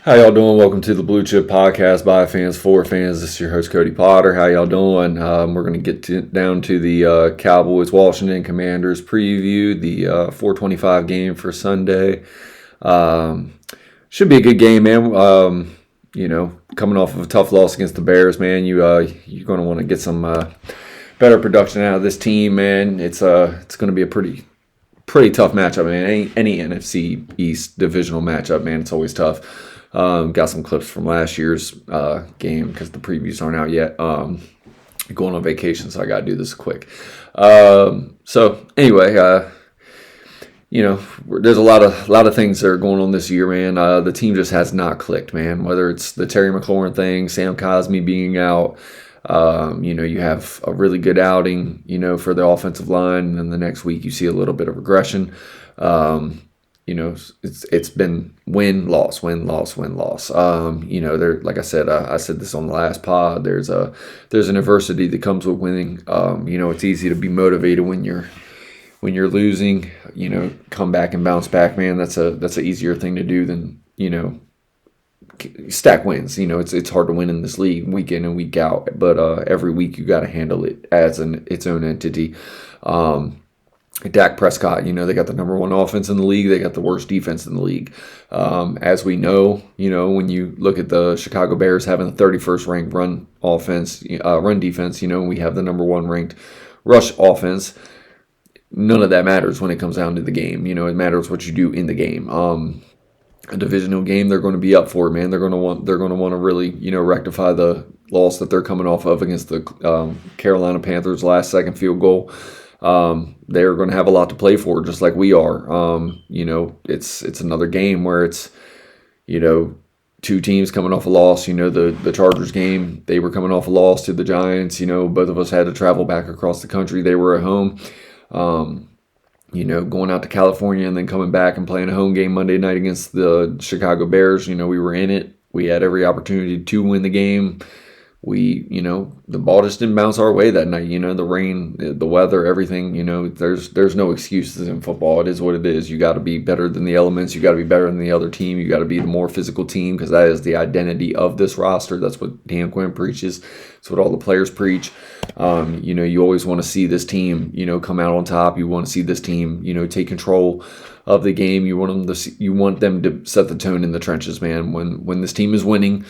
How y'all doing? Welcome to the Blue Chip Podcast by fans for fans. This is your host Cody Potter. How y'all doing? We're going to get down to the Cowboys Washington Commanders preview, the 4:25 game for Sunday. Should be a good game, man. Coming off of a tough loss against the Bears, man. You're going to want to get some better production out of this team, man. It's going to be a pretty tough matchup, man. Any NFC East divisional matchup, man. It's always tough. Got some clips from last year's game because the previews aren't out yet. Going on vacation, so I got to do this quick. So anyway, there's a lot of things that are going on this year, man. The team just has not clicked, man. Whether it's the Terry McLaurin thing, Sam Cosmi being out, you have a really good outing, for the offensive line, and then the next week you see a little bit of regression. It's been win, loss, win, loss, win, loss. There, like I said this on the last pod. There's an adversity that comes with winning. It's easy to be motivated when you're losing. Come back and bounce back, man. That's an easier thing to do than stack wins. It's hard to win in this league week in and week out, but every week you got to handle it as its own entity. Dak Prescott, they got the number one offense in the league. They got the worst defense in the league. As we know, when you look at the Chicago Bears having the 31st ranked run defense, we have the number one ranked rush offense. None of that matters when it comes down to the game. It matters what you do in the game. A divisional game, they're going to be up for it, man. They're going to want to really, rectify the loss that they're coming off of against the Carolina Panthers last second field goal. They're going to have a lot to play for, just like we are. It's another game where it's, two teams coming off a loss. The Chargers game, they were coming off a loss to the Giants. Both of us had to travel back across the country. They were at home. Going out to California and then coming back and playing a home game Monday night against the Chicago Bears. We were in it. We had every opportunity to win the game. The ball just didn't bounce our way that night. The rain, the weather, everything, there's no excuses in football. It is what it is. You got to be better than the elements. You got to be better than the other team. You got to be the more physical team because that is the identity of this roster. That's what Dan Quinn preaches. It's what all the players preach. You always want to see this team, come out on top. You want to see this team, take control of the game. You want them to set the tone in the trenches, man. When this team is winning,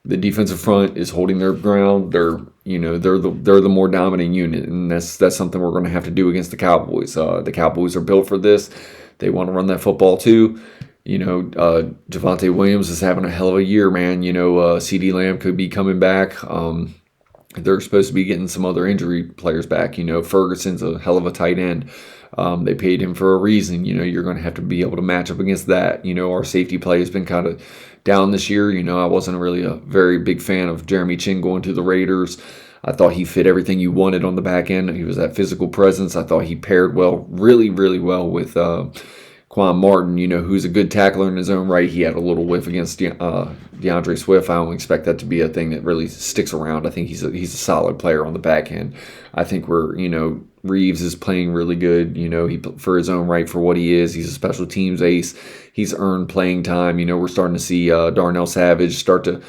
the defensive front is holding their ground. They're the more dominant unit, and that's something we're going to have to do against the Cowboys. The Cowboys are built for this. They want to run that football too. Javonte Williams is having a hell of a year, man. CeeDee Lamb could be coming back. They're supposed to be getting some other injury players back. Ferguson's a hell of a tight end. They paid him for a reason. You're going to have to be able to match up against that. Our safety play has been kind of down this year. I wasn't really a very big fan of Jeremy Chin going to the Raiders. I thought he fit everything you wanted on the back end. He was that physical presence. I thought he paired really, really well with Quan Martin, who's a good tackler in his own right. He had a little whiff against DeAndre Swift. I don't expect that to be a thing that really sticks around. I think he's a solid player on the back end. I think Reeves is playing really good, for his own right for what he is. He's a special teams ace. He's earned playing time. We're starting to see Darnell Savage start to,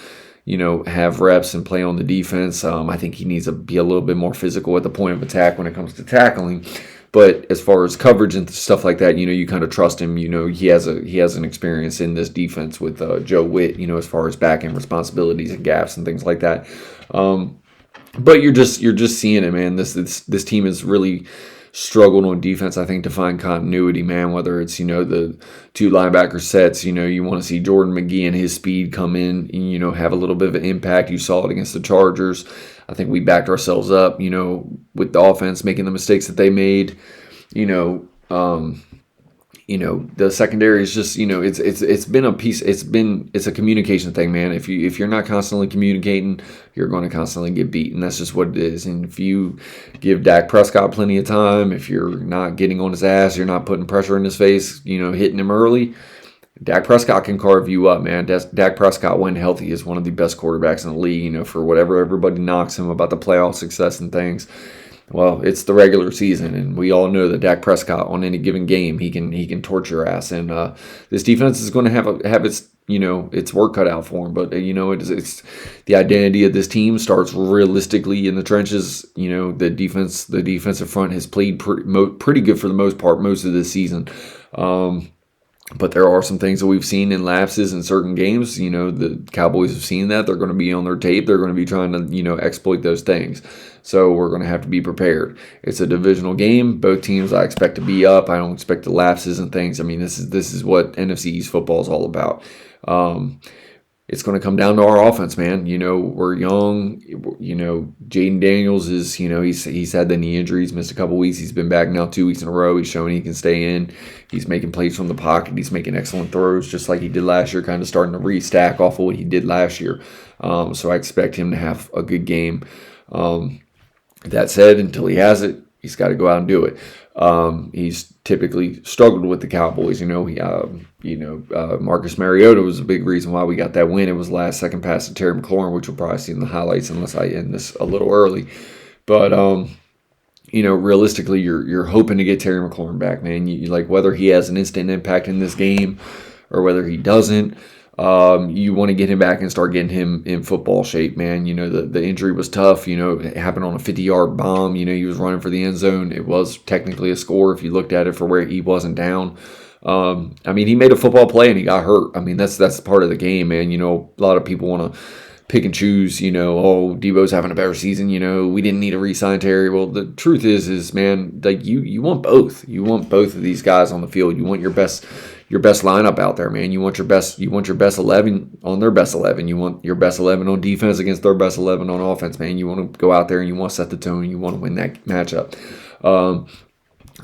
have reps and play on the defense. I think he needs to be a little bit more physical at the point of attack when it comes to tackling. But as far as coverage and stuff like that, you kind of trust him. He has an experience in this defense with Joe Witt, as far as back end responsibilities and gaps and things like that. But you're just seeing it, man. This team has really struggled on defense, I think, to find continuity, man. Whether it's the two linebacker sets, you want to see Jordan McGee and his speed come in and have a little bit of an impact. You saw it against the Chargers. I think we backed ourselves up, with the offense making the mistakes that they made. The secondary is just, it's been a piece. It's a communication thing, man. If you're not constantly communicating, you're going to constantly get beaten. That's just what it is. And if you give Dak Prescott plenty of time, if you're not getting on his ass, you're not putting pressure in his face, hitting him early, Dak Prescott can carve you up, man. Dak Prescott, when healthy, is one of the best quarterbacks in the league, for whatever everybody knocks him about the playoff success and things. Well, it's the regular season, and we all know that Dak Prescott on any given game he can torch your ass, and this defense is going to have its its work cut out for him. But it's the identity of this team starts realistically in the trenches. The defensive front has played pretty good for the most part most of this season. But there are some things that we've seen in lapses in certain games. The Cowboys have seen that. They're going to be on their tape. They're going to be trying to, exploit those things. So we're going to have to be prepared. It's a divisional game. Both teams I expect to be up. I don't expect the lapses and things. I mean, this is what NFC East football is all about. It's going to come down to our offense, man. We're young. Jaden Daniels is, he's had the knee injuries, missed a couple weeks. He's been back now 2 weeks in a row. He's showing he can stay in. He's making plays from the pocket. He's making excellent throws, just like he did last year, kind of starting to restack off of what he did last year. So I expect him to have a good game. That said, until he has it, he's got to go out and do it. He's typically struggled with the Cowboys. Marcus Mariota was a big reason why we got that win. It was the last second pass to Terry McLaurin, which we'll probably see in the highlights unless I end this a little early. But realistically, you're hoping to get Terry McLaurin back, man. You like whether he has an instant impact in this game or whether he doesn't. You want to get him back and start getting him in football shape, man. The injury was tough. It happened on a 50-yard bomb. He was running for the end zone. It was technically a score if you looked at it for where he wasn't down. He made a football play and he got hurt. That's part of the game, man. A lot of people want to pick and choose, Debo's having a better season, we didn't need to re-sign Terry. Well, the truth is, man, like you want both. You want both of these guys on the field. You want your best lineup out there, man. You want your best 11 on their best 11. You want your best 11 on defense against their best 11 on offense, man. You want to go out there and you want to set the tone. You want to win that matchup.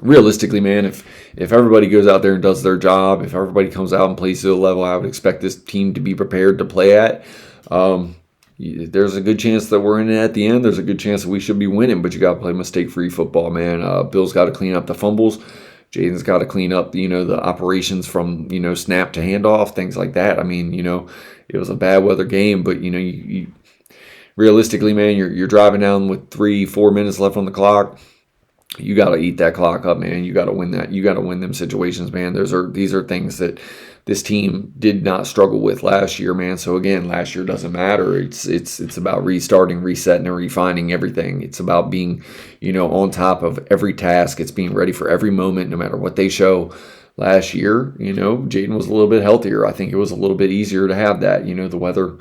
Realistically, man, if everybody goes out there and does their job, if everybody comes out and plays to the level I would expect this team to be prepared to play at, there's a good chance that we're in it at the end. There's a good chance that we should be winning, but you got to play mistake-free football, man. Bill's got to clean up the fumbles. Jaden's got to clean up, the operations from, snap to handoff, things like that. It was a bad weather game, but, you realistically, man, you're driving down with 3-4 minutes left on the clock. You got to eat that clock up, man. You got to win that. You got to win them situations, man. These are things that this team did not struggle with last year, man. So again, last year doesn't matter. It's about restarting, resetting, and refining everything. It's about being, on top of every task. It's being ready for every moment, no matter what they show. Last year, Jaden was a little bit healthier. I think it was a little bit easier to have that. The weather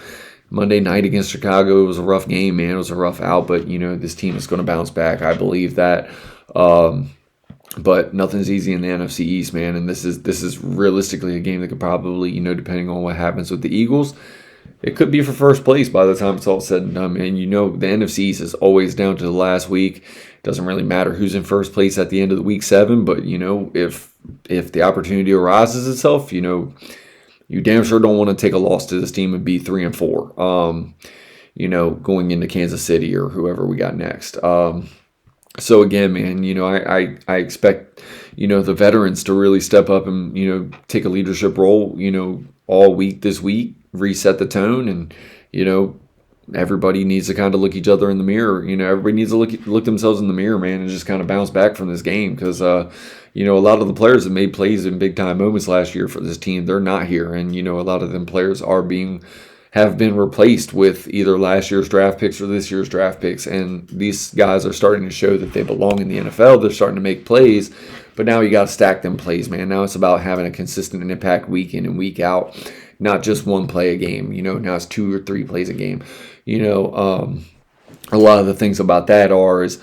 Monday night against Chicago, it was a rough game, man. It was a rough out, but this team is going to bounce back. I believe that. But nothing's easy in the NFC East, man. And this is realistically a game that could probably, depending on what happens with the Eagles, it could be for first place by the time it's all said and done. And the NFC East is always down to the last week. It doesn't really matter who's in first place at the end of the week 7, but if the opportunity arises itself, you damn sure don't want to take a loss to this team and be 3-4. Going into Kansas City or whoever we got next. So again, man, I expect, the veterans to really step up and, take a leadership role, all week this week, reset the tone. And, everybody needs to kind of look each other in the mirror. Everybody needs to look themselves in the mirror, man, and just kind of bounce back from this game. Because, a lot of the players that made plays in big time moments last year for this team, they're not here. And, a lot of them players have been replaced with either last year's draft picks or this year's draft picks. And these guys are starting to show that they belong in the NFL. They're starting to make plays, but now you got to stack them plays, man. Now it's about having a consistent impact week in and week out, not just one play a game. Now it's 2 or 3 plays a game. A lot of the things about that is,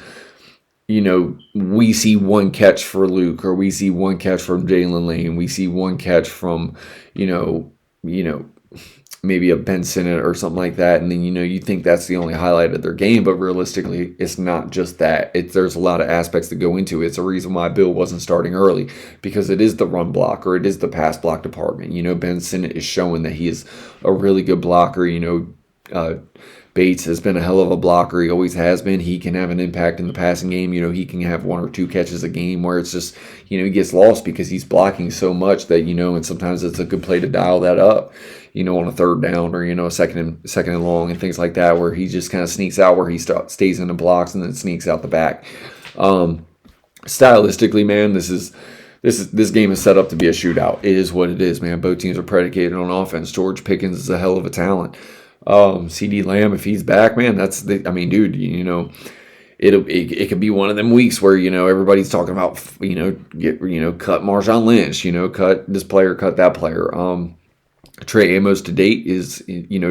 we see one catch for Luke, or we see one catch from Jalen Lane. We see one catch from, maybe a Ben Sinnott or something like that, and then you think that's the only highlight of their game, but realistically, it's not just that. There's a lot of aspects that go into it. It's a reason why Bill wasn't starting early, because it is the run block or it is the pass block department. Ben Sinnott is showing that he is a really good blocker. Bates has been a hell of a blocker. He always has been. He can have an impact in the passing game. He can have 1 or 2 catches a game where it's just, he gets lost because he's blocking so much that, and sometimes it's a good play to dial that up, on a 3rd down or, a second and long and things like that, where he just kind of sneaks out, where he stays in the blocks and then sneaks out the back. Stylistically, man, this game is set up to be a shootout. It is what it is, man. Both teams are predicated on offense. George Pickens is a hell of a talent. CD Lamb, if he's back, man, dude, it could be one of them weeks where, everybody's talking about, cut Marshawn Lynch, cut this player, cut that player. Trey Amos to date is,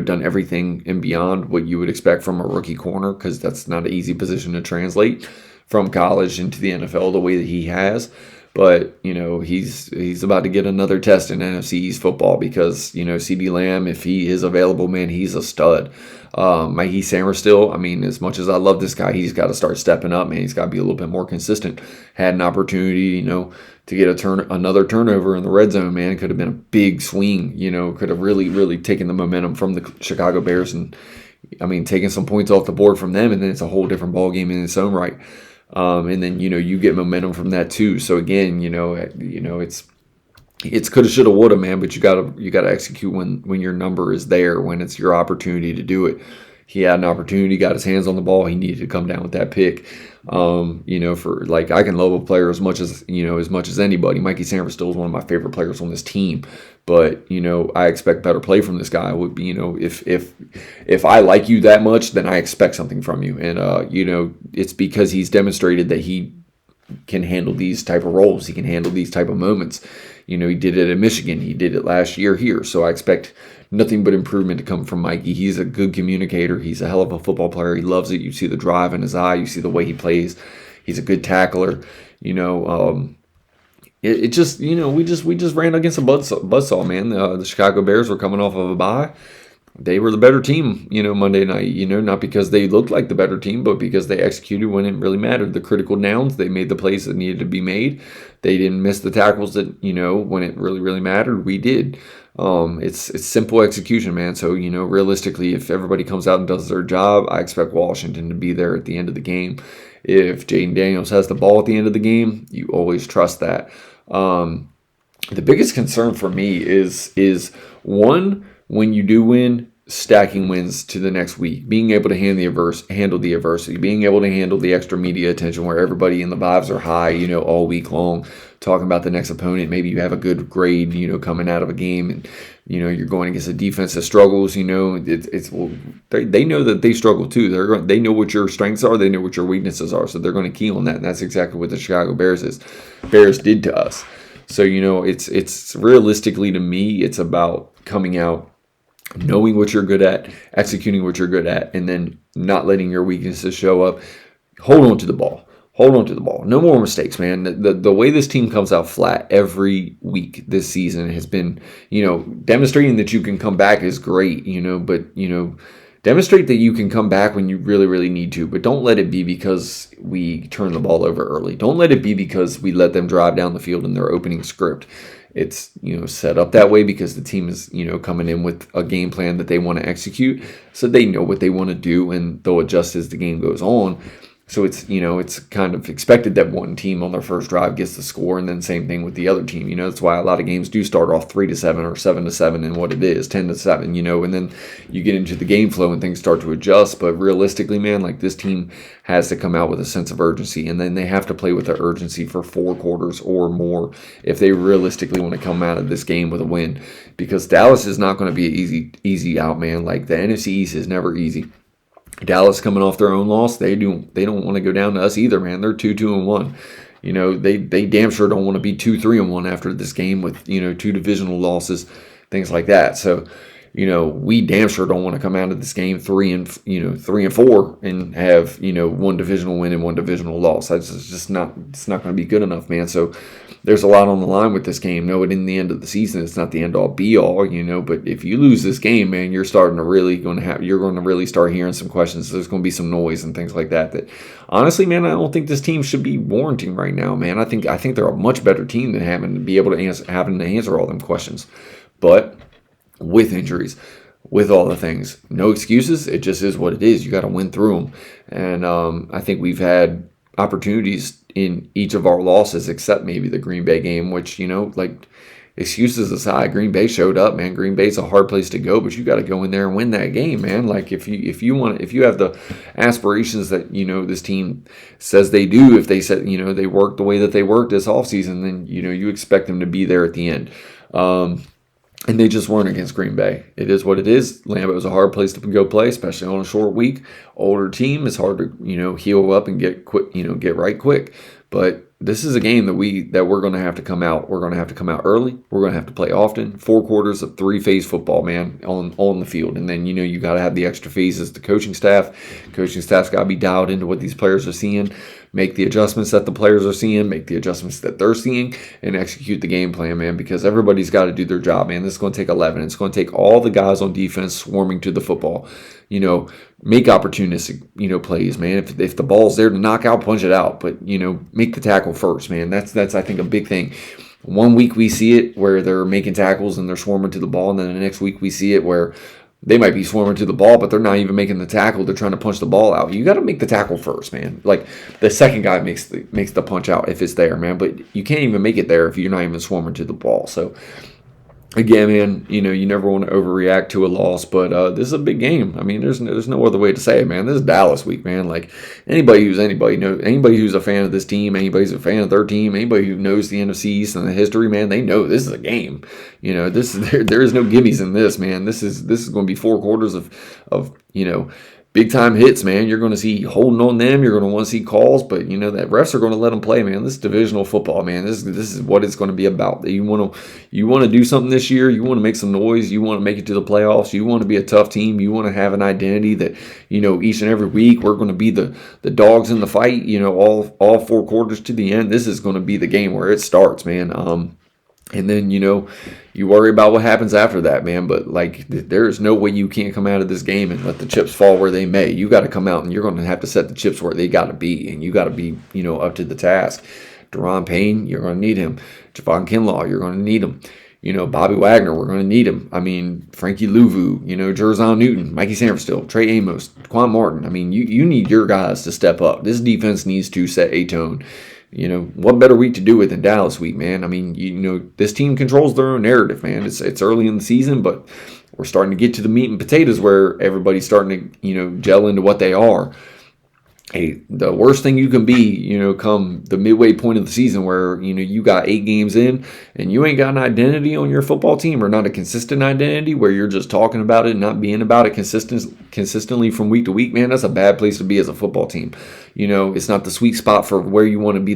done everything and beyond what you would expect from a rookie corner, because that's not an easy position to translate from college into the NFL the way that he has. But, he's about to get another test in NFC East football because, CD Lamb, if he is available, man, he's a stud. Mikey Sainristil, as much as I love this guy, he's got to start stepping up, man. He's got to be a little bit more consistent. Had an opportunity, to get another turnover in the red zone, man. Could have been a big swing, could have really, really taken the momentum from the Chicago Bears and, taking some points off the board from them, and then it's a whole different ball game in its own right. And then, you get momentum from that too. So again, it's coulda, shoulda, woulda, man, but you gotta execute when your number is there, when it's your opportunity to do it. He had an opportunity, got his hands on the ball. He needed to come down with that pick. For like, I can love a player as much as anybody. Mikey Sainristil is one of my favorite players on this team. But, I expect better play from this guy. Would be, if I like you that much, then I expect something from you. And, it's because he's demonstrated that he can handle these type of roles. He can handle these type of moments. He did it in Michigan. He did it last year here. So I expect nothing but improvement to come from Mikey. He's a good communicator. He's a hell of a football player. He loves it. You see the drive in his eye. You see the way he plays. He's a good tackler. We just ran against a buzzsaw, man. The Chicago Bears were coming off of a bye. They were the better team, Monday night, not because they looked like the better team, but because they executed when it really mattered. The critical downs, they made the plays that needed to be made. They didn't miss the tackles that, when it really, really mattered, we did. It's simple execution, man. So, realistically, if everybody comes out and does their job, I expect Washington to be there at the end of the game. If Jaden Daniels has the ball at the end of the game, you always trust that. The biggest concern for me is one, when you do win, stacking wins to the next week, being able to handle the adversity, being able to handle the extra media attention where everybody in the vibes are high, all week long, talking about the next opponent. Maybe you have a good grade, coming out of a game, and you're going against a defense that struggles. They know that they struggle too. They know what your strengths are, they know what your weaknesses are, so they're going to key on that, and that's exactly what the Chicago Bears did to us. So it's realistically, to me, it's about coming out, knowing what you're good at, executing what you're good at, and then not letting your weaknesses show up. Hold on to the ball. No more mistakes, man. The way this team comes out flat every week this season has been, demonstrating that you can come back is great, but, demonstrate that you can come back when you really, really need to. But don't let it be because we turn the ball over early. Don't let it be because we let them drive down the field in their opening script. It's, set up that way because the team is, coming in with a game plan that they want to execute. So they know what they want to do, and they'll adjust as the game goes on. So it's, it's kind of expected that one team on their first drive gets the score, and then same thing with the other team. That's why a lot of games do start off 3-7 or 7-7 and what it is, 10-7, and then you get into the game flow and things start to adjust. But realistically, man, like, this team has to come out with a sense of urgency, and then they have to play with the urgency for 4 quarters or more if they realistically want to come out of this game with a win, because Dallas is not going to be an easy out, man. Like, the NFC East is never easy. Dallas coming off their own loss, they don't want to go down to us either, man. They're 2-2-1. They damn sure don't want to be 2-3-1 after this game with 2 divisional losses, things like that. So, we damn sure don't want to come out of this game 3-4 and have 1 divisional win and 1 divisional loss. That's just not. It's not going to be good enough, man. So there's a lot on the line with this game. No, in the end of the season, it's not the end all be all, But if you lose this game, man, you're going to really start hearing some questions. There's going to be some noise and things like that. That honestly, man, I don't think this team should be warranting right now, man. I think they're a much better team than having to answer all them questions, but with injuries, with all the things. No excuses. It just is what it is. You got to win through them. And I think we've had opportunities in each of our losses, except maybe the Green Bay game, which, like, excuses aside, Green Bay showed up, man. Green Bay's a hard place to go, but you got to go in there and win that game, man. Like, if you have the aspirations that this team says they do, if they said they work the way that they worked this offseason, then you expect them to be there at the end. And they just weren't against Green Bay. It is what it is. Lambeau is a hard place to go play, especially on a short week. Older team, it's hard to heal up and get quick, get right quick. But this is a game that we're going to have to come out. We're going to have to come out early. We're going to have to play often. 4 quarters of 3-phase football, man, on the field. And then you got to have the extra phases. The coaching staff. Coaching staff's got to be dialed into what these players are seeing. Make the adjustments that the players are seeing, make the adjustments that they're seeing, and execute the game plan, man, because everybody's got to do their job, man. This is going to take 11. It's going to take all the guys on defense swarming to the football. Make opportunistic, plays, man. If the ball's there to knock out, punch it out. But, make the tackle first, man. That's I think, a big thing. One week we see it where they're making tackles and they're swarming to the ball, and then the next week we see it where they might be swarming to the ball, but they're not even making the tackle. They're trying to punch the ball out. You got to make the tackle first, man. Like, the second guy makes the punch out if it's there, man. But you can't even make it there if you're not even swarming to the ball. So, again, man, you never want to overreact to a loss, but this is a big game. I mean, there's no other way to say it, man. This is Dallas week, man. Like, anybody who's a fan of this team, anybody who's a fan of their team, anybody who knows the NFC East and the history, man, they know this is a game. There is no gimmies in this, man. This is going to be 4 quarters of big time hits, man. You're going to see holding on them. You're going to want to see calls, but that refs are going to let them play, man. This is divisional football, man. This is what it's going to be about. You want to do something this year. You want to make some noise. You want to make it to the playoffs. You want to be a tough team. You want to have an identity that each and every week we're going to be the dogs in the fight. All 4 quarters to the end. This is going to be the game where it starts, man. And then, you worry about what happens after that, man. But, like, there is no way you can't come out of this game and let the chips fall where they may. You got to come out and you're going to have to set the chips where they got to be. And you got to be, up to the task. Deron Payne, you're going to need him. Javon Kinlaw, you're going to need him. Bobby Wagner, we're going to need him. I mean, Frankie Louvu, Jerzon Newton, Mikey Sanderstill, Trey Amos, Quan Martin. I mean, you need your guys to step up. This defense needs to set a tone. What better week to do it than Dallas week, man? I mean, this team controls their own narrative, man. It's early in the season, but we're starting to get to the meat and potatoes where everybody's starting to, gel into what they are. Hey, the worst thing you can be, come the midway point of the season where, you got 8 games in and you ain't got an identity on your football team, or not a consistent identity where you're just talking about it and not being about it consistently from week to week, man, that's a bad place to be as a football team. It's not the sweet spot for where you want to be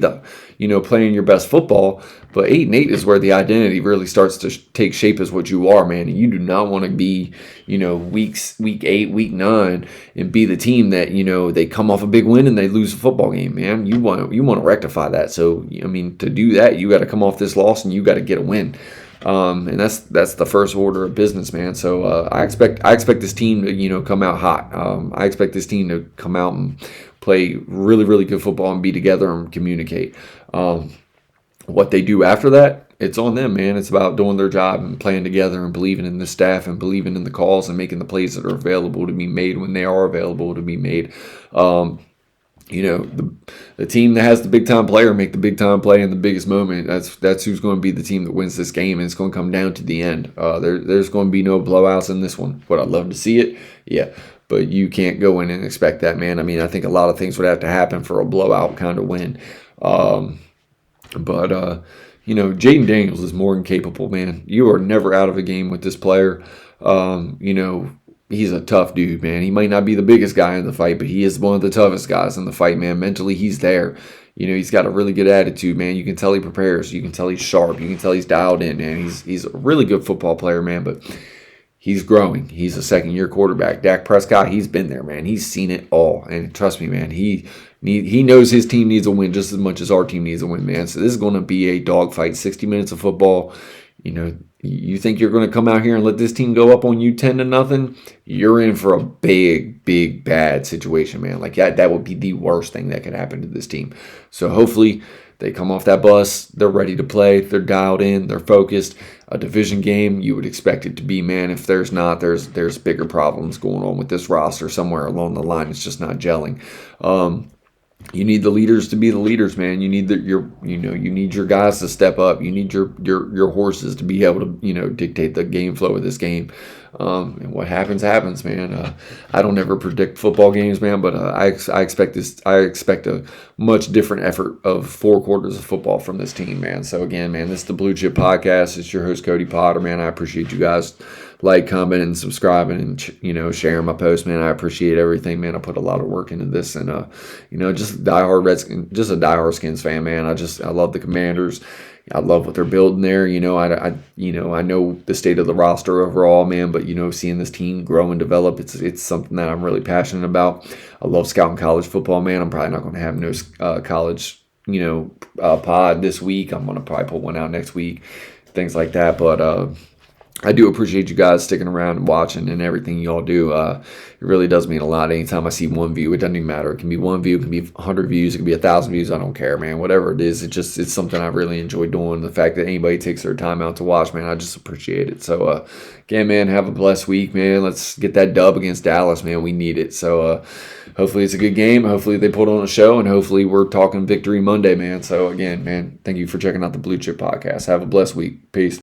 playing your best football, but 8-8 is where the identity really starts to take shape as what you are, man. And you do not want to be, week 8, week 9 and be the team that, they come off a big win and they lose a football game, man. You want to rectify that. So, I mean, to do that, you got to come off this loss and you got to get a win. And that's the first order of business, man. So I expect this team to come out hot. I expect this team to come out and play really, really good football and be together and communicate. What they do after that, it's on them, man. It's about doing their job and playing together and believing in the staff and believing in the calls and making the plays that are available to be made when they are available to be made. The team that has the big time player make the big time play in the biggest moment. That's who's going to be the team that wins this game, and it's going to come down to the end. There's going to be no blowouts in this one. Would I love to see it? Yeah, but you can't go in and expect that, man. I mean, I think a lot of things would have to happen for a blowout kind of win. Jaden Daniels is more than capable, man. You are never out of a game with this player. He's a tough dude, man. He might not be the biggest guy in the fight, but he is one of the toughest guys in the fight, man. Mentally, he's there. He's got a really good attitude, man. You can tell he prepares. You can tell he's sharp. You can tell he's dialed in, man. He's a really good football player, man, but he's growing. He's a second-year quarterback. Dak Prescott, he's been there, man. He's seen it all, and trust me, man, he knows his team needs a win just as much as our team needs a win, man. So this is going to be a dogfight, 60 minutes of football. You think you're going to come out here and let this team go up on you 10-0? You're in for a big, big, bad situation, man. Like that would be the worst thing that could happen to this team. So hopefully They come off that bus, they're ready to play, they're dialed in, they're focused. A division game, you would expect it to be, man. If there's not, there's bigger problems going on with this roster somewhere along the line. It's just not gelling. You need the leaders to be the leaders, man. You need you need your guys to step up. You need your horses to be able to dictate the game flow of this game. And what happens, man. I don't ever predict football games, man, but I expect this. I expect a much different effort of 4 quarters of football from this team, man. So again, man, this is the Blue Chip Podcast. It's your host Cody Potter, man. I appreciate you guys like, commenting, and subscribing, and sharing my post, man. I appreciate everything, man. I put a lot of work into this, and just a diehard Skins fan, man. I love the Commanders. I love what they're building there. I know the state of the roster overall, man, but seeing this team grow and develop, it's something that I'm really passionate about. I love scouting college football, man. I'm probably not going to have no college pod this week. I'm going to probably put one out next week, things like that. But I do appreciate you guys sticking around and watching and everything y'all do. It really does mean a lot. Anytime I see one view, it doesn't even matter. It can be one view, it can be 100 views, it can be 1,000 views. I don't care, man. Whatever it is, it's something I really enjoy doing. The fact that anybody takes their time out to watch, man, I just appreciate it. So, again, man, have a blessed week, man. Let's get that dub against Dallas, man. We need it. So, hopefully it's a good game. Hopefully they put on a show, and hopefully we're talking victory Monday, man. So, again, man, thank you for checking out the Blue Chip Podcast. Have a blessed week. Peace.